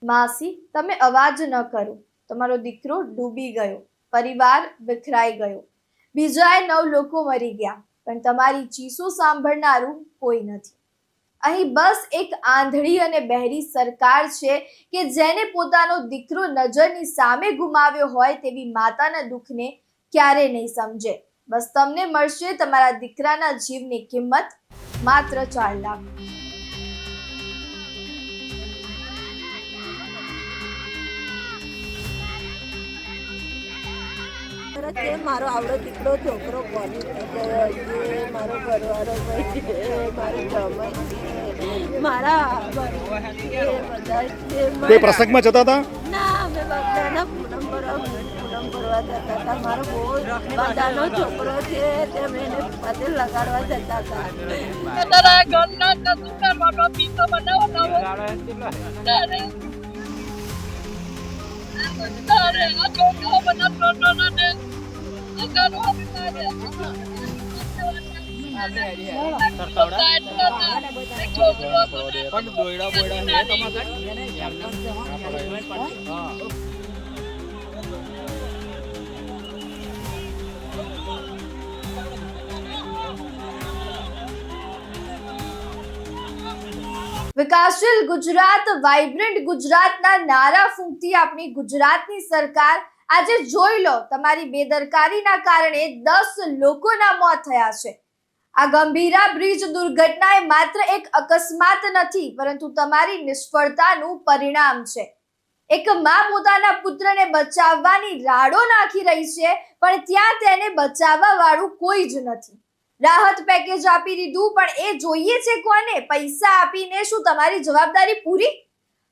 માસી, તમે અવાજ ન કરો. તમારો દીકરો ડૂબી ગયો, પરિવાર વિખરાઈ ગયો, બીજાએ 9 લોકો મરી ગયા, પણ તમારી ચીસો સાંભળનારું કોઈ નથી. અહીં બસ એક આંધળી અને બહેરી સરકાર છે કે જેને પોતાનો દીકરો નજરની સામે ગુમાવ્યો હોય તેવી માતાના દુઃખને ક્યારે નહીં સમજે. બસ તમને મળશે તમારા દીકરાના જીવની કિંમત માત્ર 4 લાખ. મારો આવડો દીકરો છોકરો પોલીસ મારો ઘરવાળો મારા કોઈ પ્રસંગમાં જતા હતા? ના, અમે બધાના પૂનમ ભરવા જતા હતા. મારો બહુ બધાનો છોકરો છે તેમ એને પતે લગાડવા જતા હતા. વિકાસશીલ ગુજરાત, વાઇબ્રન્ટ ગુજરાતના નારા ફૂંકતી આપણી ગુજરાતની સરકાર આજે જોઈ લો, તમારી બેદરકારીના કારણે 10 લોકોના મોત થયા છે. આ ગંભીરા બ્રિજ દુર્ઘટના એ માત્ર એક અકસ્માત નથી, પરંતુ તમારી નિષ્ફળતાનું પરિણામ છે. એક માં પોતાના પુત્રને બચાવવાની રાડો નાખી રહી છે, પણ ત્યાં તેને બચાવવા વાળું કોઈ જ નથી. રાહત પેકેજ આપી દીધું, પણ એ જોઈએ છે કોને? પૈસા આપીને શું તમારી જવાબદારી પૂરી?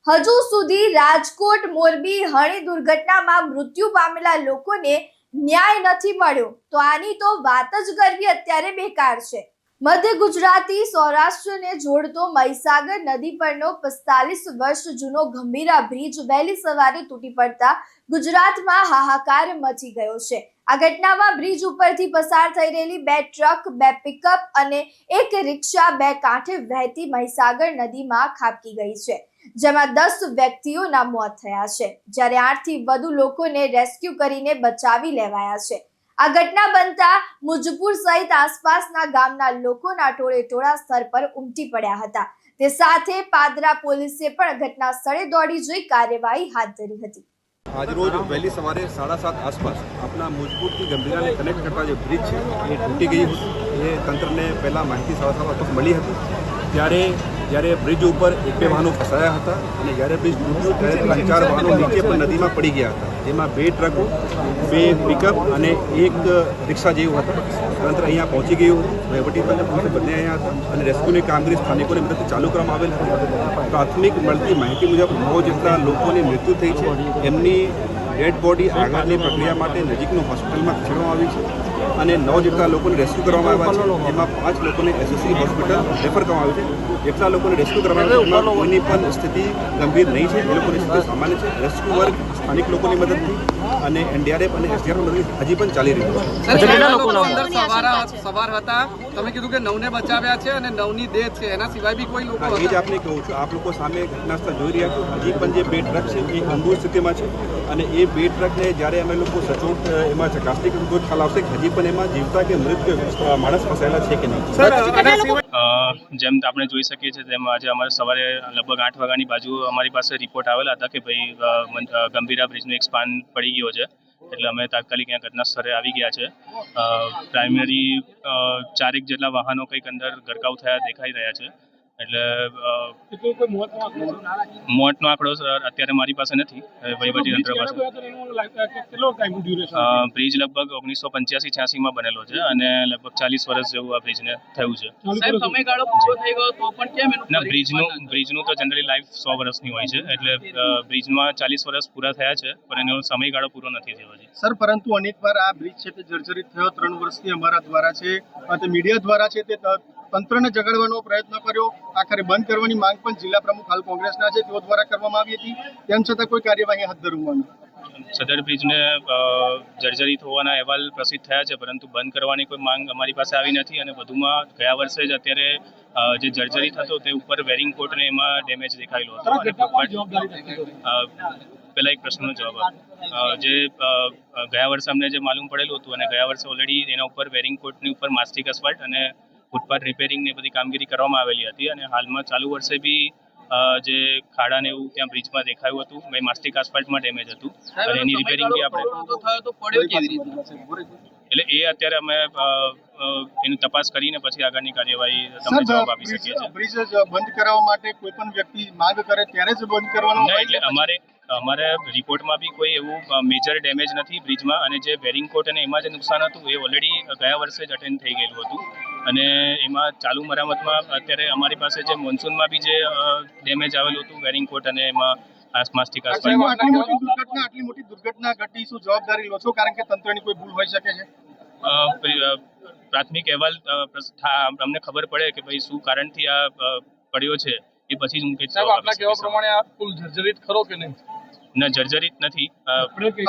હજુ સુધી રાજકોટ, મોરબી, હણી દુર્ઘટનામાં મૃત્યુ પામેલા લોકોને ન્યાય નથી મળ્યો, તો આની તો વાત જ કરવી અત્યારે બેકાર છે. મધ્ય ગુજરાતી સૌરાષ્ટ્રને જોડતો મહીસાગર નદી પરનો 45 વર્ષ જૂનો ગંભીરા બ્રિજ વહેલી સવારે તૂટી પડતા ગુજરાતમાં હાહાકાર મચી ગયો છે. આ ઘટનામાં બ્રિજ ઉપરથી પસાર થઈ રહેલી 2 ટ્રક, 2 પિકઅપ અને 1 રિક્ષા 2 કાંઠે વહેતી મહીસાગર નદીમાં ખાબકી ગઈ છે, જેમાં 10 વ્યક્તિઓના મોત થયા છે, જ્યારે 8 થી વધુ લોકોને રેસ્ક્યુ કરીને બચાવી લેવાયા છે. આ ઘટના બનતા મુજપુર સહિત આસપાસના ગામના લોકોના ટોળે-ટોળા સ્થળ પર ઉમટી પડ્યા હતા. તે સાથે પાદરા પોલીસે પણ ઘટના સ્થળે દોડી જઈ કાર્યવાહી હાથ ધરી હતી. આજરોજ વહેલી સવારે 7:30 આસપાસ આપણા મુજપુરથી ગંભીરાને કનેક્ટ કરતા જે બ્રિજ છે એ તૂટી ગઈ હતી. એ તંત્રને પહેલાં માહિતી 7:30 મળી હતી. જ્યારે બ્રિજ ઉપર 1-2 વાહનો ફસાયા હતા અને જ્યારે બ્રિજ તૂટ્યું ત્યારે 3-4 વાહનો નીચે પણ નદીમાં પડી ગયા હતા, જેમાં 2 ટ્રકો, 2 પિકઅપ અને 1 રિક્ષા જેવું હતા. તંત્ર અહીંયા પહોંચી ગયું હતું, વહીવટીતંત્ર પોલીસ બંને અહીંયા હતા અને રેસ્ક્યુની કામગીરી સ્થાનિકોની મદદથી ચાલુ કરવામાં આવેલ હતી. પ્રાથમિક મળતી માહિતી મુજબ 9 જેટલા લોકોની મૃત્યુ થઈ છે. એમની ડેડ બોડી આગળની પ્રક્રિયા માટે નજીકનું હોસ્પિટલમાં ખસેડવામાં આવી છે અને 9 જેટલા લોકોને રેસ્ક્યુ કરવામાં આવ્યા છે. એમાં 5 લોકોને એસએસસી હોસ્પિટલ રેફર કરવામાં આવ્યું છે. જેટલા લોકોને રેસ્ક્યુ કરવામાં આવ્યા છે કોઈની પણ સ્થિતિ ગંભીર નહીં છે, એ લોકોની સ્થિતિ સામાન્ય છે. રેસ્ક્યુ વર્ક સ્થાનિક લોકોની મદદથી અને એનડીઆરએફ અને એસડીઆરએફ મદદથી હજી પણ ચાલી રહ્યું છે. સવાર હતા, તમે કીધું કે 9 ને બચાવ્યા છે અને 9ની ડેથ છે, એના સિવાય બી કોઈ લોકો? એ જ આપને કહું છું, આપ લોકો સામે ઘટનાસ્થળ જોઈ રહ્યા છો. હજી પણ જે 2 ટ્રક છે એ ગંભીર સ્થિતિમાં છે અને એ 2 ટ્રકને જ્યારે અમે લોકો સચોટ એમાં ચકાસણી કરીશું તો ખ્યાલ આવશે કે હજી પણ એમાં જીવતા કે મૃત માણસ ફસાયેલા છે કે નહીં. જેમ આપણે જોઈ શકીએ છીએ તેમ આજે અમારે સવારે લગભગ 8 વાગ્યાની બાજુ અમારી પાસે રિપોર્ટ આવેલા હતા કે ભાઈ ગંભીરા બ્રિજનો એક સ્પાન પડી ગયો છે, એટલે અમે તાત્કાલિક અહીંયા ઘટના સ્થળે આવી ગયા છે. પ્રાઇમરી 4 જેટલા વાહનો કંઈક અંદર ગરકાવ થયા દેખાઈ રહ્યા છે. એટલે મોતનો આંકડો અત્યારે મારી પાસે નથી, વહીવટીતંત્ર પાસે. બ્રિજ લગભગ 1985-86માં બનેલો છે અને લગભગ 40 વર્ષ જેવું આ બ્રિજને થયું છે. ના, બ્રિજનું તો જનરલી લાઈફ 100 વર્ષની હોય છે, એટલે બ્રિજમાં 40 વર્ષ પૂરા થયા છે, પણ એનો સમયગાળો પૂરો નથી થયો હજી. સર, પરંતુ અનેકવાર આ બ્રિજ છે તે જર્જરિત થયો. 3 વર્ષથી અમારા દ્વારા છે તે મીડિયા દ્વારા છે તે તંત્રને જગાડવાનો પ્રયત્ન કર્યો. આખરે બંધ કરવાની માંગ પણ જિલ્લા પ્રમુખ હાલ કોંગ્રેસના છે તેઓ દ્વારા કરવામાં આવી હતી. તેમ છતાં કોઈ કાર્યવાહી હાથ ધરવામાં સદર બ્રિજને જર્જરિત હોવાના અહેવાલ પ્રસિદ્ધ થયા છે, પરંતુ બંધ કરવાની કોઈ માંગ અમારી પાસે આવી નથી. અને વધુમાં ગયા વર્ષે જ અત્યારે જે જર્જરિત હતો તે ઉપર વેરિંગ કોટને એમાં ડેમેજ દેખાયેલો હતો. અને પહેલા એક પ્રશ્નનો જવાબ આપો. જે ગયા વર્ષે અમને જે માલુમ પડેલું હતું, અને ગયા વર્ષે ઓલરેડી એના ઉપર વેરિંગ કોટની ઉપર માસ્ટિક અસ્ફાલ્ટ અને ફૂટપાથ રિપેરિંગની બધી કામગીરી કરવામાં આવેલી હતી. અને હાલમાં ચાલુ વર્ષે બી જે ખાડા ને એવું ત્યાં બ્રિજમાં દેખાયું હતું, માસ્ટિક આસ્ફાલ્ટમાં ડેમેજ હતું, અને એની રિપેરિંગ બી આપણે એટલે એ અત્યારે અમે એની તપાસ કરીને પછી આગળની કાર્યવાહી તમને જવાબ આપી શકીએ છીએ. બ્રિજ બંધ કરાવવા માટે કોઈ પણ વ્યક્તિ માંગ કરે ત્યારે જ બંધ કરવાનો ના, એટલે અમારે રિપોર્ટમાં બી કોઈ એવું મેજર ડેમેજ નથી બ્રિજમાં. અને જે વેરિંગ કોટ અને એમાં જે નુકસાન હતું એ ઓલરેડી ગયા વર્ષે જ અટેન્ડ થઈ ગયેલું હતું. અને એમાં ચાલુ મરામતમાં અત્યારે અમારી પાસે જે મોન્સૂનમાં બી જે ડેમેજ આવેલું હતું વેરિંગ કોટ અને એમાં માસ્ટિક આટલી મોટી દુર્ઘટના ઘટી, શું જવાબદારી લો છો? કારણ કે તંત્રની કોઈ ભૂલ હોઈ શકે છે. પ્રાથમિક અહેવાલ અમને ખબર પડે કે ભાઈ શું કારણથી આ પડ્યો છે, એ પછી જ હું કહીશ. આપના કહેવા પ્રમાણે આ પુલ જર્જરિત ખરો કે નહીં? ના, જર્જરિત નથી.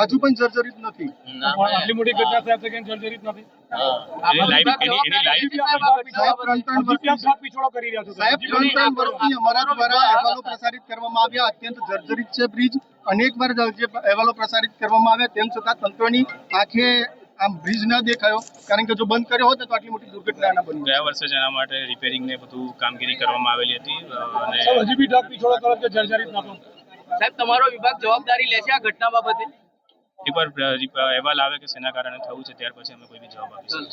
હજુ પણ જર્જરિત નથી. આટલી મોટી ઘટના થાય છે કે જર્જરિત નથી? સાહેબ 3-3 વર્ષથી અમારા દ્વારા અહેવાલો પ્રસારિત કરવામાં આવ્યા. અત્યંત જર્જરિત છે બ્રિજ. અનેકવાર જે અહેવાલો પ્રસારિત કરવામાં આવ્યા, તેમ છતાં તંત્રની આંખે આમ બ્રિજ ન દેખાયો. કારણ કે જો બંધ કર્યો હોત તો આટલી મોટી દુર્ઘટના ના બની. ગયા વર્ષે જ એના માટે રિપેરિંગ ને બધું કામગીરી કરવામાં આવેલી હતી. અને હજી બી ઢાક પીછોડો કરો કે જર્જરિત નતો? સાહેબ, તમારો વિભાગ જવાબદારી લેશે આ ઘટના બાબતે? એકવાર અહેવાલ આવે કે શેના કારણે થયું છે, ત્યાર પછી અમે કોઈ બી જવાબ આપીશું.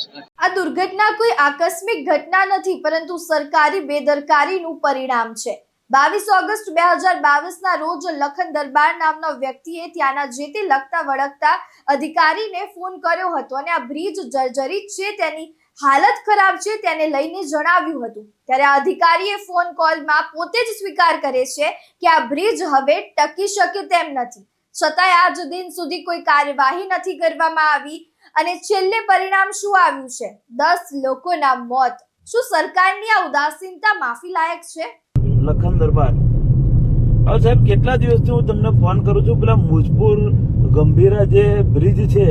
આ દુર્ઘટના કોઈ આકસ્મિક ઘટના નથી, પરંતુ સરકારી બેદરકારીનું પરિણામ છે. 22 ઓગસ્ટ 2022 રોજ લખન દરબાર નામના વ્યક્તિએ ત્યાંના જે તે લગતા વળગતા અધિકારીને ફોન કર્યો હતો અને આ બ્રિજ જર્જરિત છે, તેની હાલત ખરાબ છે તેને લઈને જણાવ્યું હતું. ત્યારે આ અધિકારીએ ફોન કોલમાં પોતે જ સ્વીકાર કરે છે કે આ બ્રિજ હવે ટકી શકે તેમ નથી. છતાંય આજ દિન સુધી કોઈ કાર્યવાહી નથી કરવામાં આવી. અને છેલ્લે પરિણામ શું આવ્યું છે? 10 લોકોના મોત. શું સરકારની આ ઉદાસીનતા માફી લાયક છે? લખન દરબાર. હવે સાહેબ, કેટલા દિવસથી હું તમને ફોન કરું છું, પેલા મુજપુર ગંભીરા જે બ્રિજ છે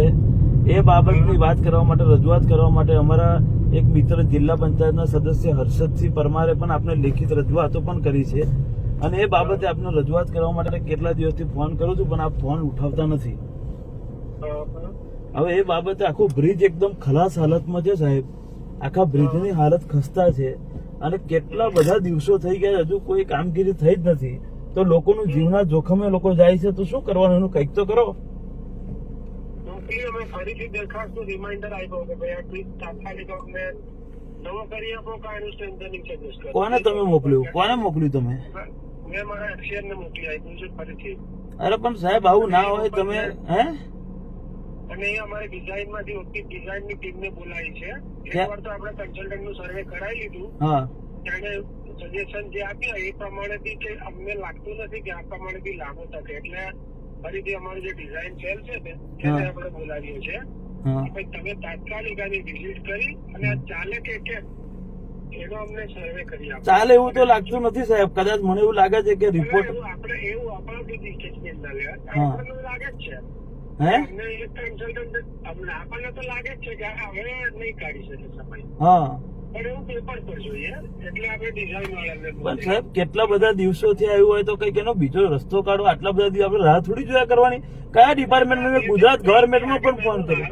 એ બાબતની વાત કરવા માટે, રજૂઆત કરવા માટે અમારા એક મિત્ર જિલ્લા પંચાયતના સદસ્ય હર્ષદસિંહ પરમારે પણ આપણે લેખિત રજૂઆતો પણ કરી છે. અને એ બાબતે આપણે રજૂઆત કરવા માટે કેટલા દિવસથી ફોન કરું છું, પણ આપ ફોન ઉઠાવતા નથી. હવે એ બાબતે આખું બ્રિજ એકદમ ખલાસ હાલતમાં છે સાહેબ. આખા બ્રિજની હાલત ખસ્તા છે. અને કેટલા બધા દિવસો થઈ ગયા, હજુ કોઈ કામગીરી થઈ જ નથી. તો લોકોનું જીવના જોખમે લોકો જાય છે, તો શું કરવાનું? એનું કંઈક તો કરો. ફરીથી દરખાસ્તનું રિમાઇન્ડર આપ્યો કે ભાઈ આ બ્રિજ તાત્કાલિક અમને નવો કરી આપો, કાંઈ સ્ટ્રેન્થનિંગ સજેસ્ટ કરો. કોને તમે મોકલ્યું? કોને મોકલ્યું તમે? મેં મારા એક્સિયરને મોકલી આપ્યું છે ફરીથી. અરે પણ સાહેબ, આવું ના હોય. તમે હે અને એ અમારી ડિઝાઇનમાંથી ઓછી ડિઝાઇનની ટીમને બોલાવી છે. એકવાર તો આપણે કન્સલ્ટન્ટનું સર્વે કરાવી લીધું. હા, ત્યારે સજેશન જે આપ્યા એ પ્રમાણે બી કે અમને લાગતું નથી કે આ પ્રમાણે બી લાગુ થશે. એટલે ફરીથી અમારું જે ડિઝાઇન સેલ છે ને એને આપણે બોલાવ્યું છે. તમે તાત્કાલિક આની વિઝિટ કરી અને આ ચાલે કે એનો અમને સર્વે કરી આપો. ચાલે એવું તો લાગતું નથી સાહેબ. કદાચ મને એવું લાગે છે કે રિપોર્ટ આપણે એવું આપણાથી સ્ટેટમેન્ટ ના લેવા, આપણને લાગે જ છે. હે અમને એક કન્સલ્ટન્ટ આપણને તો લાગે જ છે કે હવે નહીં કાઢી શકે સમય. હા, પણ એવું પેપર પર જોઈએ એટલે આપણે ડિઝાઇન વાળાને પણ સાહેબ કેટલા બધા દિવસોથી આવ્યું હોય તો કઈક એનો બીજો રસ્તો કાઢો. આટલા બધા દિવસ આપણે રાહ થોડી જોયા કરવાની. કયા ડિપાર્ટમેન્ટમાં? મેં ગુજરાત ગવર્મેન્ટમાં પણ ફોન કર્યો.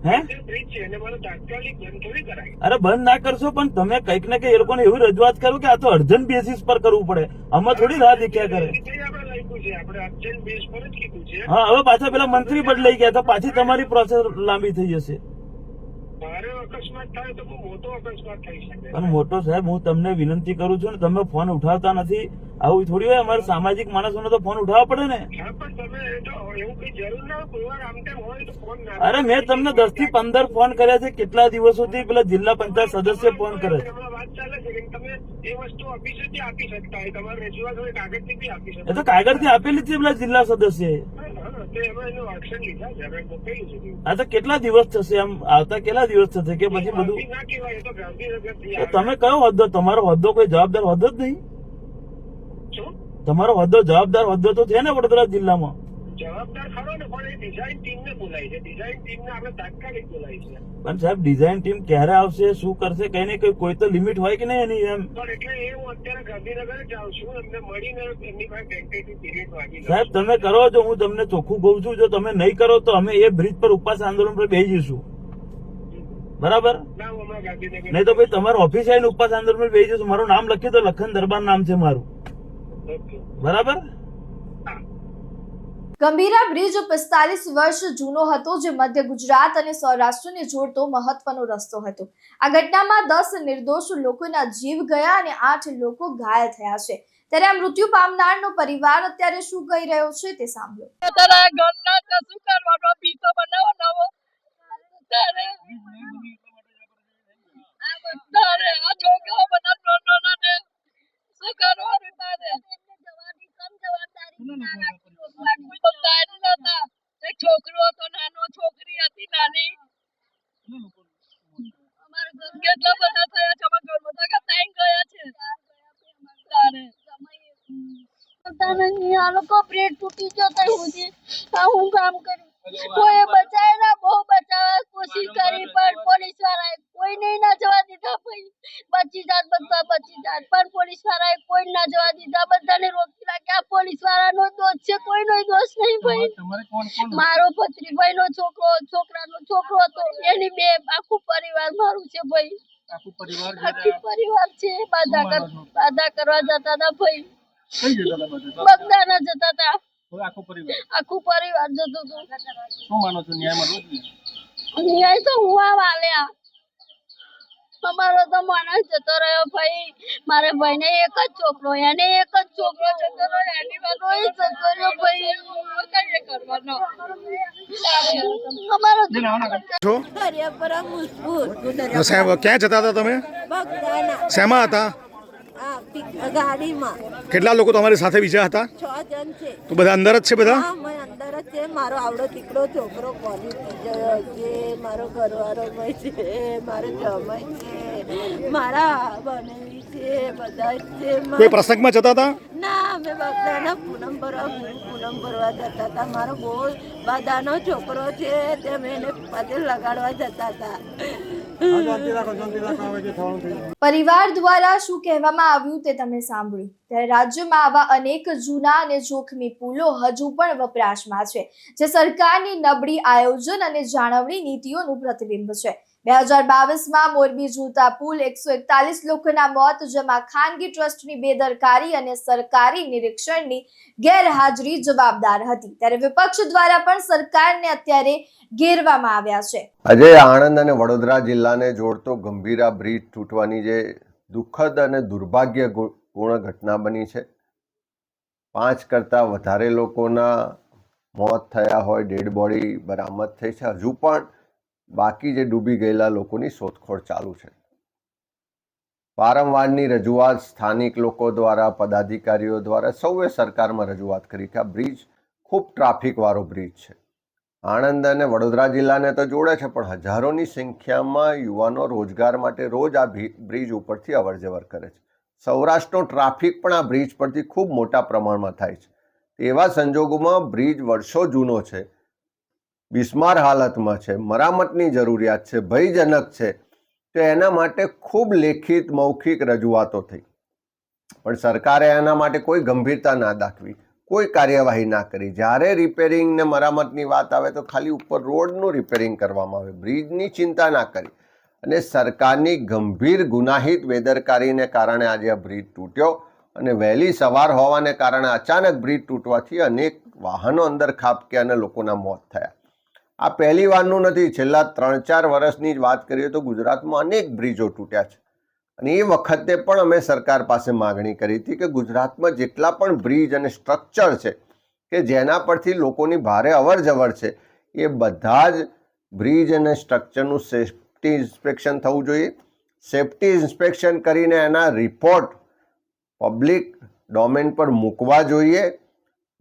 હે બ્રિજ છે એને મારું તાત્કાલિક બંધ થોડી કરાય. અરે બંધ ના કરશો, પણ તમે કઈક ને કઈક એ લોકોને એવી રજૂઆત કરો કે આ તો અર્જન્ટ બેસિસ પર કરવું પડે. આમાં થોડી રાહ દેખ્યા કરે. હા, હવે પાછા પેલા મંત્રી બદલાઈ ગયા તો પાછી તમારી પ્રોસેસ લાંબી થઈ જશે. પણ મોટો સાહેબ, હું તમને વિનંતી કરું છું ને, તમે ફોન ઉઠાવતા નથી. આવું થોડી હોય. અમારે સામાજિક માણસોને તો ફોન ઉઠાવવા પડે ને. અરે મેં તમને 10 થી 15 ફોન કર્યા છે. કેટલા દિવસોથી પેલા જિલ્લા પંચાયત સદસ્ય ફોન કરે છે. એ તો કાગળથી આપેલી છે પેલા જિલ્લા સદસ્ય. આ તો કેટલા દિવસ થશે? આમ આવતા કેટલા દિવસ થશે કે પછી બધું? તમે કયો હોદ્દો? તમારો હોદ્દો કોઈ જવાબદાર હોદ્દો જ નહીં. તમારો હોદ્દો જવાબદાર હોદ્દો તો છે ને વડોદરા જિલ્લામાં. જવાબદાર ખરો ને, પણ એ ડિઝાઇન ટીમને બોલાય છે. ડિઝાઇન ટીમને આપણે તાત્કાલિક બોલાય છે. પણ સાહેબ ડિઝાઇન ટીમ ક્યારે આવશે, શું કરશે, કઈ ને કોઈ તો લિમિટ હોય કે નહીં એની? એમ પણ એટલે એ હું અત્યારે ગાંધીનગર જ આવું છું, એમને મળીને એમની પાસે ટેન્ટેટિવ પીરિયડ માંગી લઉં. સાહેબ તમે કરો છો, હું તમને ચોખ્ખું કહું છું, જો તમે નહીં કરો તો અમે એ બ્રિજ પર ઉપવાસ આંદોલન પર બેસી જઈશું, બરાબર? ના, હું હમણાં ગાંધીનગર. નહીં તો ભાઈ તમારા ઓફિસ આવીને ઉપવાસ આંદોલન પર બેસી જઈશું. મારું નામ લખ્યું તો લખન દરબાર નામ છે મારું, ઓકે. બરાબર? ગંભીરા બ્રિજ 45 વર્ષ જૂનો હતો, જે મધ્ય ગુજરાત અને સૌરાષ્ટ્રને જોડતો મહત્વનો રસ્તો હતો. આ ઘટનામાં 10 નિર્દોષ લોકોના જીવ ગયા અને 8 લોકો ઘાયલ થયા છે. ત્યારે આ મૃત્યુ પામનારનો પરિવાર અત્યારે શું કહી રહ્યો છે તે સાંભળો. છોકરો હતો નાનો, છોકરી હતી નાની. કેટલા બધા થયા છે અમારા ઘરમાં, તો તાઈ ગયા છે. આ લોકો બ્રેડ તૂટી ગયો તો હું કામ કર્યું. કોઈ બચાવેલા, બહુ બચાવવા કોશિશ કરી, પણ પોલીસ વાળાએ કોઈ નહીં ના જવા દીધા. ભાઈ બચી જાત, બધા બચી જાત, પણ પોલીસ વાળાએ કોઈ ના જવા દીધા. બધાને રોકી રાખ્યા. પોલીસ વાળાનો દોષ છે, કોઈનો દોષ નહીં. ભાઈ મારો ભત્રીભાઈ નો છોકરો, છોકરાનો છોકરો હતો, એની બે, આખું પરિવાર મારું છે. ભાઈ આખું પરિવાર છે. બાધા કરવા જતા હતા. ભાઈ બગદાના જતા હતા. આખું પરિવાર જતું હતું. ન્યાય તો હું વાલ્યા. અમારો તો માણસ જતો રહ્યો. ભાઈ મારે ભાઈને એક જ છોકરો, એને એક જ છોકરો જતો રહ્યો, એની વાલો એ જતો રહ્યો. ભાઈ કઈ કરવાનો? અમારો દરિયાપરા મુજપુર. સાહેબ ક્યાં જતા હતા તમે? બગદાના. શેમાં હતા? ગાડીમાં કેટલા લોકો તમારી સાથે બીજા હતા? 6 જણ છે. તો બધા અંદર જ છે? બધા અંદર જ છે. મારો આવડો દીકરો છોકરો કોલેજ ગયો છે. મારો ઘરવાળો ભાઈ છે, મારો જમાઈ છે, મારા બનેવી છે, બધા છે. કોઈ પ્રસંગમાં જતા હતા? ના, અમે બધાના પૂનમ ભરવા જતા હતા. મારો બહુ બધાનો છોકરો છે, તેમ એને પતંગ લગાડવા જતા હતા. પરિવાર દ્વારા શું કહેવામાં આવ્યું તે તમે સાંભળ્યું. ત્યારે રાજ્યમાં આવા અનેક જૂના અને જોખમી પુલો હજુ પણ વપરાશમાં છે, જે સરકારની નબળી આયોજન અને જાળવણી નીતિઓનું પ્રતિબિંબ છે. 2022માં મોરબી જૂતા પુલ 141 લોકોના મોત, જેમાં ખાનગી ટ્રસ્ટની બેદરકારી અને સરકારી નિરીક્ષણની ગેરહાજરી જવાબદાર હતી. ત્યારે વિપક્ષ દ્વારા પણ સરકારને અત્યારે ઘેરવામાં આવ્યા છે. આજે આણંદ અને વડોદરા જિલ્લાને જોડતો ગંભીરા બ્રિજ તૂટવાની જે દુઃખદ અને દુર્ભાગ્યપૂર્ણ ઘટના બની છે, 5 કરતાં વધારે લોકોના મોત થયા હોય, ડેડ બોડી બરામદ થઈ છે. હજુ પણ બાકી જે ડૂબી ગયેલા લોકોની શોધખોળ ચાલુ છે. વારંવારની રજૂઆત સ્થાનિક લોકો દ્વારા, પદાધિકારીઓ દ્વારા સૌએ સરકારમાં રજૂઆત કરી કે આ બ્રિજ ખૂબ ટ્રાફિકવાળો બ્રિજ છે. આણંદ અને વડોદરા જિલ્લાને તો જોડે છે, પણ હજારોની સંખ્યામાં યુવાનો રોજગાર માટે રોજ આ બ્રિજ ઉપરથી અવરજવર કરે છે. સૌરાષ્ટ્રનો ટ્રાફિક પણ આ બ્રિજ પરથી ખૂબ મોટા પ્રમાણમાં થાય છે. એવા સંજોગોમાં બ્રિજ વર્ષો જૂનો છે, બિસ્માર હાલતમાં છે, મરામતની જરૂરિયાત છે, ભયજનક છે, તો એના માટે ખૂબ લેખિત મૌખિક રજૂઆતો થઈ, પણ સરકારે એના માટે કોઈ ગંભીરતા ના દાખવી, કોઈ કાર્યવાહી ના કરી. જ્યારે રિપેરિંગ ને મરામતની વાત આવે તો ખાલી ઉપર રોડનું રિપેરિંગ કરવામાં આવે, બ્રિજની ચિંતા ના કરી. અને સરકારની ગંભીર ગુનાહિત બેદરકારીને કારણે આજે આ બ્રિજ તૂટ્યો અને વહેલી સવાર હોવાને કારણે અચાનક બ્રિજ તૂટવાથી અનેક વાહનો અંદર ખાબક્યા અને લોકોના મોત થયા. આ પહેલી વારનું નથી. છેલ્લા 3-4 વર્ષની જ વાત કરીએ તો ગુજરાતમાં અનેક બ્રિજો તૂટ્યા છે. અને એ વખતે પણ અમે સરકાર પાસે માગણી કરી હતી કે ગુજરાતમાં જેટલા પણ બ્રિજ અને સ્ટ્રક્ચર છે કે જેના પરથી લોકોની ભારે અવર જવર છે, એ બધા જ બ્રિજ અને સ્ટ્રક્ચરનું સેફ્ટી ઇન્સ્પેક્શન થવું જોઈએ. સેફ્ટી ઇન્સ્પેક્શન કરીને એના રિપોર્ટ પબ્લિક ડોમેન પર મૂકવા જોઈએ.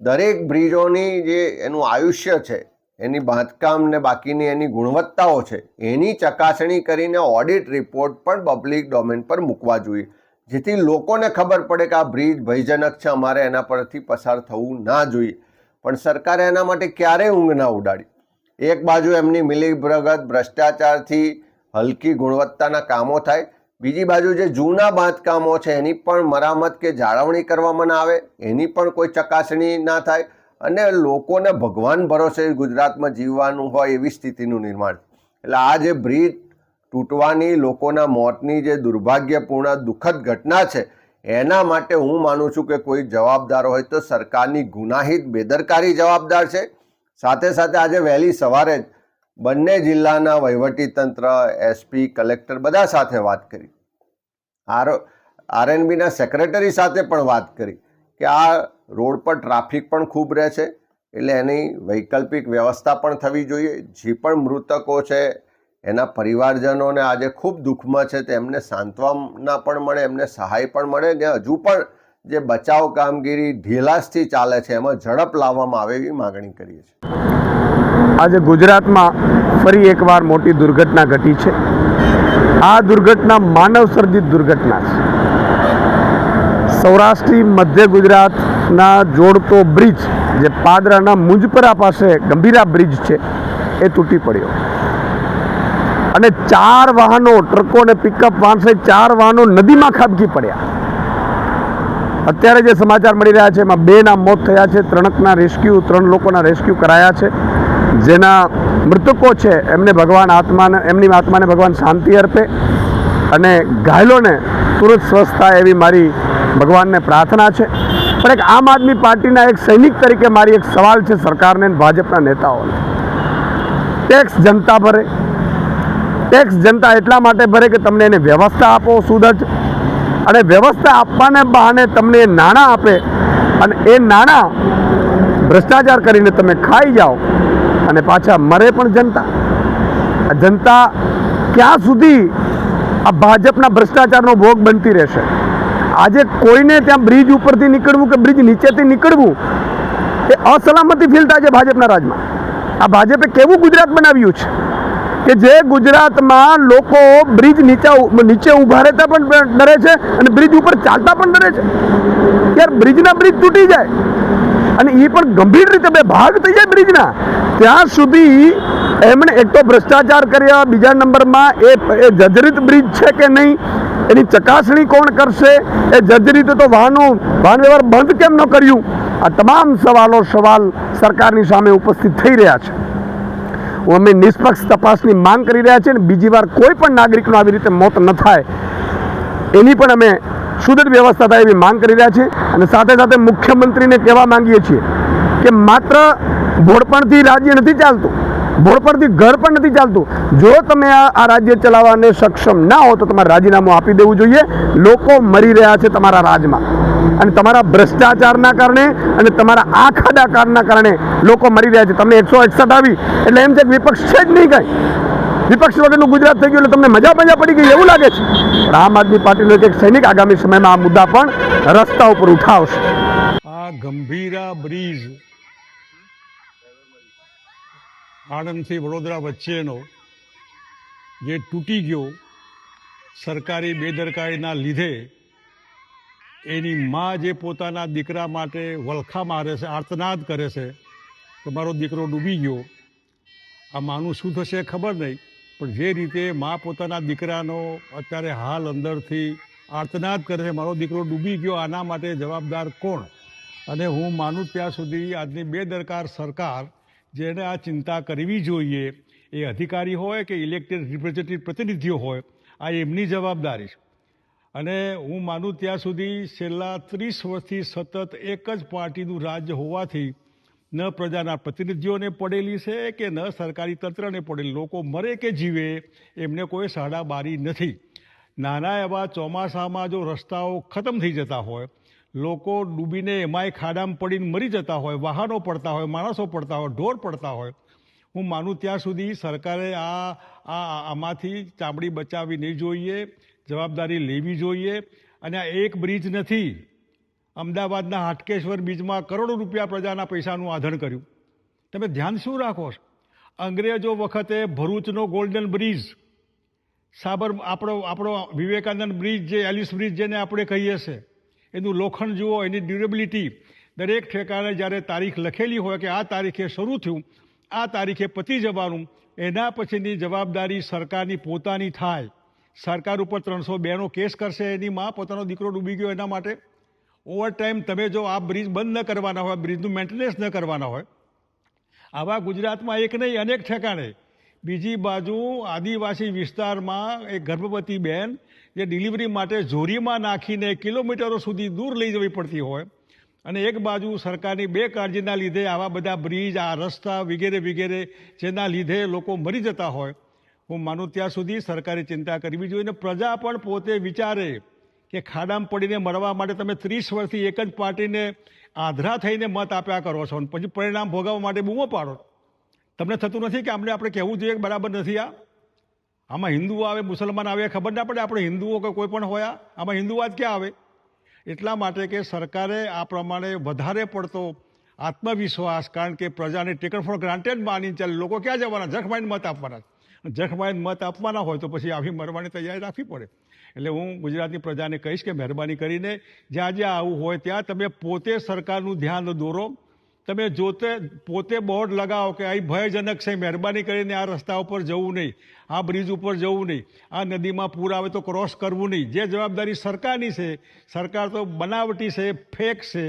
દરેક બ્રિજોની જે એનું આયુષ્ય છે, એની બાંધકામ ને બાકીની એની ગુણવત્તાઓ છે, એની ચકાસણી કરીને ઓડિટ રિપોર્ટ પણ પબ્લિક ડોમેન પર મૂકવા જોઈએ, જેથી લોકોને ખબર પડે કે આ બ્રિજ ભયજનક છે, અમારે એના પરથી પસાર થવું ના જોઈએ. પણ સરકારે એના માટે ક્યારેય ઊંઘ ના ઉડાડી. એક બાજુ એમની મિલીભગત ભ્રષ્ટાચારથી હલકી ગુણવત્તાના કામો થાય, બીજી બાજુ જે જૂના બાંધકામો છે એની પણ મરામત કે જાળવણી કરવામાં ના આવે, એની પણ કોઈ ચકાસણી ના થાય અને લોકોને ભગવાન ભરોસે ગુજરાતમાં જીવવાનું હોય એવી સ્થિતિનું નિર્માણ. એટલે આ જે બ્રિજ તૂટવાની, લોકોના મોતની જે દુર્ભાગ્યપૂર્ણ દુઃખદ ઘટના છે એના માટે હું માનું છું કે કોઈ જવાબદાર હોય તો સરકારની ગુનાહિત બેદરકારી જવાબદાર છે. સાથે સાથે આજે વહેલી સવારે જ બંને જિલ્લાના વહીવટીતંત્ર, એસપી, કલેક્ટર બધા સાથે વાત કરી, આરએનબીના સેક્રેટરી સાથે પણ વાત કરી કે આ રોડ પર ટ્રાફિક પણ ખૂબ રહે છે, એટલે એની વૈકલ્પિક વ્યવસ્થા પણ થવી જોઈએ. જે પણ મૃતકો છે એના પરિવારજનોને આજે ખૂબ દુઃખમાં છે, તેમને સાંત્વના પણ મળે, એમને સહાય પણ મળે ને હજુ પણ જે બચાવ કામગીરી ઢીલાસથી ચાલે છે એમાં ઝડપ લાવવામાં આવે એવી માગણી કરીએ છીએ. આજે ગુજરાતમાં ફરી એકવાર મોટી દુર્ઘટના ઘટી છે. આ દુર્ઘટના માનવ સર્જિત દુર્ઘટના છે. સૌરાષ્ટ્રી મધ્ય ગુજરાતના જોડતો બ્રિજ જે પાદરાના મુંજપરા પાસે ગંભીરા બ્રિજ છે એ તૂટી પડ્યો અને 4 વાહનો, ટ્રકો અને પિકઅપ વાન સહિત 4 વાહનો નદીમાં ખાબકી પડ્યા. અત્યારે જે સમાચાર મળી રહ્યા છે એમાં 2ના મોત થયા છે, 3 લોકોના રેસ્ક્યુ કરાયા છે. જેના મૃતકો છે એમને એમની આત્માને ભગવાન શાંતિ અર્પે અને ઘાયલોને તુરંત સ્વસ્થ થાય એવી મારી ભગવાનને પ્રાર્થના છે. પણ એક આમ આદમી પાર્ટીના એક સૈનિક તરીકે મારી એક સવાલ છે સરકારને અને ભાજપના નેતાઓને. ટેક્સ જનતા ભરે, ટેક્સ જનતા એટલા માટે ભરે કે તમને એને વ્યવસ્થા આપો સુદૃઢ, અને વ્યવસ્થા આપવાને બહાને તમને નાણાં આપે અને એ નાણાં ભ્રષ્ટાચાર કરીને તમે ખાઈ જાઓ અને પાછા મરે પણ જનતા. આ જનતા ક્યાં સુધી આ ભાજપના ભ્રષ્ટાચારનો ભોગ બનતી રહેશે? આજે કોઈને ત્યાં બ્રિજ ઉપરથી નીકળવું કે બ્રિજ નીચેથી નીકળવું એ અસલામતી ફીલ થાય છે ભાજપના રાજમાં. આ ભાજપે કેવું ગુજરાત બનાવ્યું છે કે જે ગુજરાતમાં લોકો બ્રિજ નીચે ઊભા રહેતા પણ ડરે છે અને બ્રિજ ઉપર ચાલતા પણ ડરે છે. યાર, બ્રિજના બ્રિજ તૂટી જાય અને એ પણ ગંભીર રીતે 2 ભાગ થઈ જાય બ્રિજના, ત્યાં સુધી એમણે એક તો ભ્રષ્ટાચાર કર્યા, બીજા નંબરમાં એ જર્જરિત બ્રિજ છે કે નહીં એની ચકાસણી કોણ કરશે, એ જર્જરિત તો વાહન વ્યવહાર બંધ કેમ ન કર્યું? આ તમામ સવાલ સરકારની સામે ઉપસ્થિત થઈ રહ્યા છે. અમે નિષ્પક્ષ તપાસની માંગ કરી રહ્યા છીએ અને બીજી વાર કોઈ પણ નાગરિકનું આવી રીતે મોત ન થાય એની પણ અમે સુદૃઢ વ્યવસ્થા થાય એવી માંગ કરી રહ્યા છીએ. અને સાથે સાથે મુખ્યમંત્રીને કહેવા માંગીએ છીએ કે માત્ર ભોળપણથી રાજ્ય નથી ચાલતું, ભોળપણથી ઘર પણ નથી ચાલતું. જો તમે આ રાજ્ય ચલાવવાને સક્ષમ ના હો તો તમારે રાજીનામું આપી દેવું જોઈએ. લોકો મરી રહ્યા છે તમારા રાજમાં અને તમારા ભ્રષ્ટાચારના કારણે અને તમારા આ ખાડાકારના કારણે લોકો મરી રહ્યા છે. તમને 161 આવી એટલે એમ છે કે વિપક્ષ છે જ નહીં, કાંઈ વિપક્ષ વગરનું ગુજરાત થઈ ગયું એટલે તમને મજા પડી ગઈ એવું લાગે છે. પણ આમ આદમી પાર્ટીનો એક સૈનિક આગામી સમયમાં આ મુદ્દા પણ રસ્તા ઉપર ઉઠાવશે. આ ગંભીરા બ્રિજ આણંદથી વડોદરા વચ્ચેનો જે તૂટી ગયો સરકારી બેદરકારીના લીધે, એની મા જે પોતાના દીકરા માટે વલખા મારે છે, આર્તનાદ કરે છે કે મારો દીકરો ડૂબી ગયો. આ માનું શું થશે ખબર નહીં, પણ જે રીતે મા પોતાના દીકરાનો અત્યારે હાલ અંદરથી આર્તનાદ કરે છે, મારો દીકરો ડૂબી ગયો, આના માટે જવાબદાર કોણ? અને હું માનું ત્યાં સુધી આજની બેદરકાર સરકાર, જેને આ ચિંતા કરવી જોઈએ, એ અધિકારી હોય કે ઇલેક્ટેડ રિપ્રેઝેન્ટેટિવ પ્રતિનિધિઓ હોય, આ એમની જવાબદારી છે. અને હું માનું ત્યાં સુધી છેલ્લા 30 વર્ષથી સતત એક જ પાર્ટીનું રાજ્ય હોવાથી ન પ્રજાના પ્રતિનિધિઓને પડેલી છે કે ન સરકારી તંત્રને પડેલી. લોકો મરે કે જીવે એમને કોઈ સાડાબારી નથી. નાના એવા ચોમાસામાં જો રસ્તાઓ ખતમ થઈ જતા હોય, લોકો ડૂબીને એમાંય ખાડામાં પડીને મરી જતા હોય, વાહનો પડતા હોય, માણસો પડતા હોય, ઢોર પડતા હોય, હું માનું ત્યાં સુધી સરકારે આમાંથી ચામડી બચાવવી નહીં જોઈએ, જવાબદારી લેવી જોઈએ. અને આ એક બ્રિજ નથી, અમદાવાદના હાટકેશ્વર બ્રિજમાં કરોડો રૂપિયા પ્રજાના પૈસાનું આધણ કર્યું. તમે ધ્યાન શું રાખો છો? અંગ્રેજો વખતે ભરૂચનો ગોલ્ડન બ્રિજ, આપણો વિવેકાનંદ બ્રિજ, જે એલિસ બ્રિજ જેને આપણે કહીએ છીએ, એનું લોખંડ જુઓ, એની ડ્યુરેબિલિટી. દરેક ઠેકાણે જ્યારે તારીખ લખેલી હોય કે આ તારીખે શરૂ થયું, આ તારીખે પતી જવાનું, એના પછીની જવાબદારી સરકારની પોતાની થાય. સરકાર ઉપર 302નો કેસ કરશે, એની માં પોતાનો દીકરો ડૂબી ગયો એના માટે. ઓવર ટાઈમ તમે જો આ બ્રિજ બંધ ન કરવાના હોય, બ્રિજનું મેન્ટેનન્સ ન કરવાના હોય, આવા ગુજરાતમાં એક નહીં અનેક ઠેકાણે. બીજી બાજુ આદિવાસી વિસ્તારમાં એક ગર્ભવતી બહેન જે ડિલિવરી માટે જોરીમાં નાખીને કિલોમીટરો સુધી દૂર લઈ જવી પડતી હોય, અને એક બાજુ સરકારની બેકાળજીના લીધે આવા બધા બ્રિજ, આ રસ્તા વગેરે વગેરે જેના લીધે લોકો મરી જતા હોય. હું માનું ત્યાં સુધી સરકારે ચિંતા કરવી જોઈએ. પ્રજા પણ પોતે વિચારે કે ખાડામાં પડીને મરવા માટે તમે 30 વર્ષથી એક જ પાર્ટીને આધરા થઈને મત આપ્યા કરો છો, અને પછી પરિણામ ભોગવવા માટે બૂમો પાડો. તમને થતું નથી કે આપણે કહેવું જોઈએ કે બરાબર નથી આ? આમાં હિન્દુઓ આવે, મુસલમાન આવે, ખબર ના પડે આપણે હિન્દુઓ કે કોઈ પણ હોય, આમાં હિન્દુવાદ ક્યાં આવે? એટલા માટે કે સરકારે આ પ્રમાણે વધારે પડતો આત્મવિશ્વાસ, કારણ કે પ્રજાને ટેકન ફોર ગ્રાન્ટેડ માની ચાલે. લોકો ક્યાં જવાના? જખમાઈને મત આપવાના. જખમાઈને મત આપવાના હોય તો પછી આવી મરવાની તૈયારી રાખવી પડે. એટલે હું ગુજરાતની પ્રજાને કહીશ કે મહેરબાની કરીને જ્યાં જ્યાં આવું હોય ત્યાં તમે પોતે સરકારનું ધ્યાન દોરો. તમે પોતે બોર્ડ લગાવો કે અહીં ભયજનક છે, મહેરબાની કરીને આ રસ્તા ઉપર જવું નહીં, આ બ્રિજ ઉપર જવું નહીં, આ નદીમાં પૂર આવે તો ક્રોસ કરવું નહીં. જે જવાબદારી સરકારની છે, સરકાર તો બનાવટી છે, ફેક છે,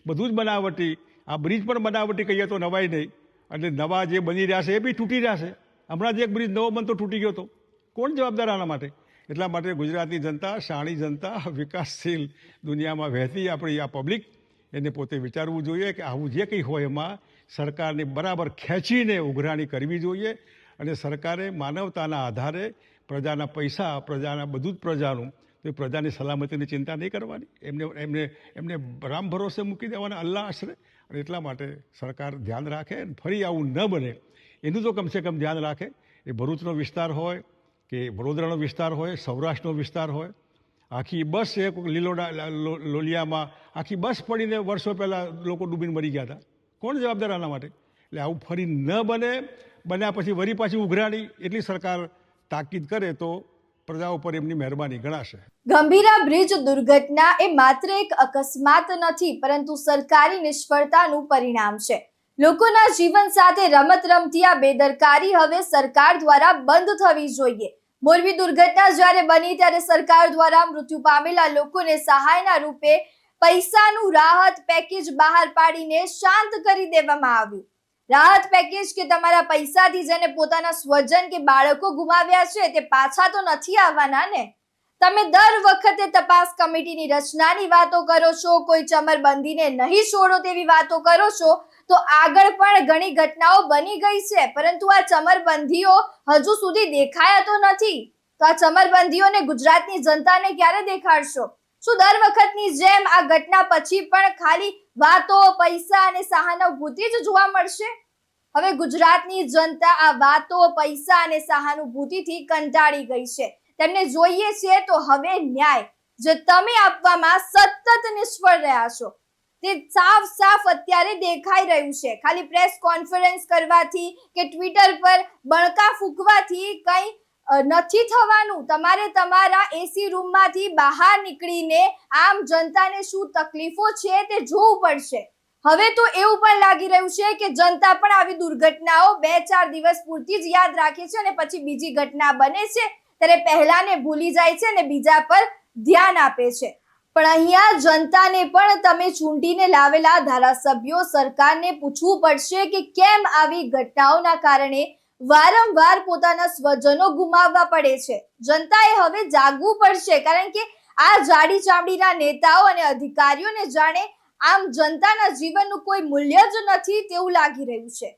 બધું જ બનાવટી. આ બ્રિજ પણ બનાવટી કહીએ તો નવાય નહીં. એટલે નવા જે બની રહ્યા છે એ બી તૂટી રહ્યા છે. હમણાં જ એક બ્રિજ નવો બનતો તૂટી ગયો હતો. કોણ જવાબદાર આના માટે? એટલા માટે ગુજરાતની જનતા, શાણી જનતા, વિકાસશીલ દુનિયામાં વહેતી આપણી આ પબ્લિક, એને પોતે વિચારવું જોઈએ કે આવું જે કંઈ હોય એમાં સરકારને બરાબર ખેંચીને ઉઘરાણી કરવી જોઈએ. અને સરકારે માનવતાના આધારે પ્રજાના પૈસા, પ્રજાના બધું જ પ્રજાનું, તો પ્રજાની સલામતીની ચિંતા નહીં કરવાની, એમને રામ ભરોસે મૂકી દેવાના, અલ્લાહ આશરે. અને એટલા માટે સરકાર ધ્યાન રાખે, ફરી આવું ન બને એનું તો કમસે કમ ધ્યાન રાખે. એ ભરૂચનો વિસ્તાર હોય કે વડોદરાનો વિસ્તાર હોય, સૌરાષ્ટ્રનો વિસ્તાર હોય, આખી બસ એક લોલિયામાં આખી બસ પડીને વર્ષો પહેલાં લોકો ડૂબીને મરી ગયા હતા. કોણ જવાબદાર આના માટે? એટલે આવું ફરી ન બને. બન્યા પછી વળી પાછી ઉઘરાણી, એટલી સરકાર તાકીદ કરે તો પ્રજા ઉપર એમની મહેરબાની ગણાશે. ગંભીરા બ્રિજ દુર્ઘટના એ માત્ર એક અકસ્માત નથી, પરંતુ સરકારી નિષ્ફળતાનું પરિણામ છે. લોકોના જીવન સાથે રમત રમતી આ બેદરકારી હવે સરકાર દ્વારા બંધ થવી જોઈએ. મોરબી દુર્ઘટના જ્યારે બની ત્યારે સરકાર દ્વારા મૃત્યુ પામેલા લોકોને સહાયના રૂપે પૈસાનું રાહત પેકેજ બહાર પાડીને શાંત કરી દેવામાં આવ્યું. રાહત પેકેજ કે તમારા પૈસાથી જેને પોતાના સ્વજન કે બાળકો ગુમાવ્યા છે તે પાછા તો નથી આવવાના ને. તમે દર વખતે તપાસ કમિટીની રચનાની વાતો કરો છો, કોઈ ચમરબંધીને નહીં છોડો તેવી વાતો કરો છો, તો આગળ પણ ઘણી ઘટનાઓ બની ગઈ છે, પરંતુ આ ચમરબંધીઓ હજુ સુધી દેખાયા તો નથી. તો આ ચમરબંધીઓને ગુજરાતની જનતાને ક્યારે દેખાડશો? શું દર વખતની જેમ આ ઘટના પછી પણ ખાલી વાતો, પૈસા અને સહાનુભૂતિ જ જોવા મળશે? હવે ગુજરાતની જનતા આ વાતો, પૈસા અને સહાનુભૂતિથી કંટાળી ગઈ છે. તેમને જોઈએ છે તો હવે ન્યાય, જે તમે આપવામાં સતત નિષ્ફળ રહ્યા છો, તે સાફ અત્યારે દેખાઈ રહ્યું છે. ખાલી પ્રેસ કોન્ફરન્સ કરવાથી કે ટ્વિટર પર બણકા ફૂંકવાથી કંઈ નથી થવાનું. તમારે તમારા એસી રૂમમાંથી બહાર નીકળીને આમ જનતાને શું તકલીફો છે તે જોવું પડશે. હવે તો એવું પણ લાગી રહ્યું છે કે જનતા પણ આવી દુર્ઘટનાઓ 2-4 દિવસ પૂરતી જ યાદ રાખે છે, અને પછી બીજી ઘટના બને છે ત્યારે પહેલાને ભૂલી જાય છે અને બીજા પર ધ્યાન આપે છે. પણ અહીંયા જનતાને પણ તમે ચૂંટીને લાવેલા ધારાસભ્યો, સરકારને પૂછવું પડશે કે કેમ આવી ઘટનાઓના કારણે વારંવાર પોતાના સ્વજનો ગુમાવવા પડે છે. જનતાએ હવે જાગવું પડશે, કારણ કે આ જાડી ચામડીના નેતાઓ અને અધિકારીઓને જાણે આમ જનતાના જીવનનું કોઈ મૂલ્ય જ નથી તેવું લાગી રહ્યું છે.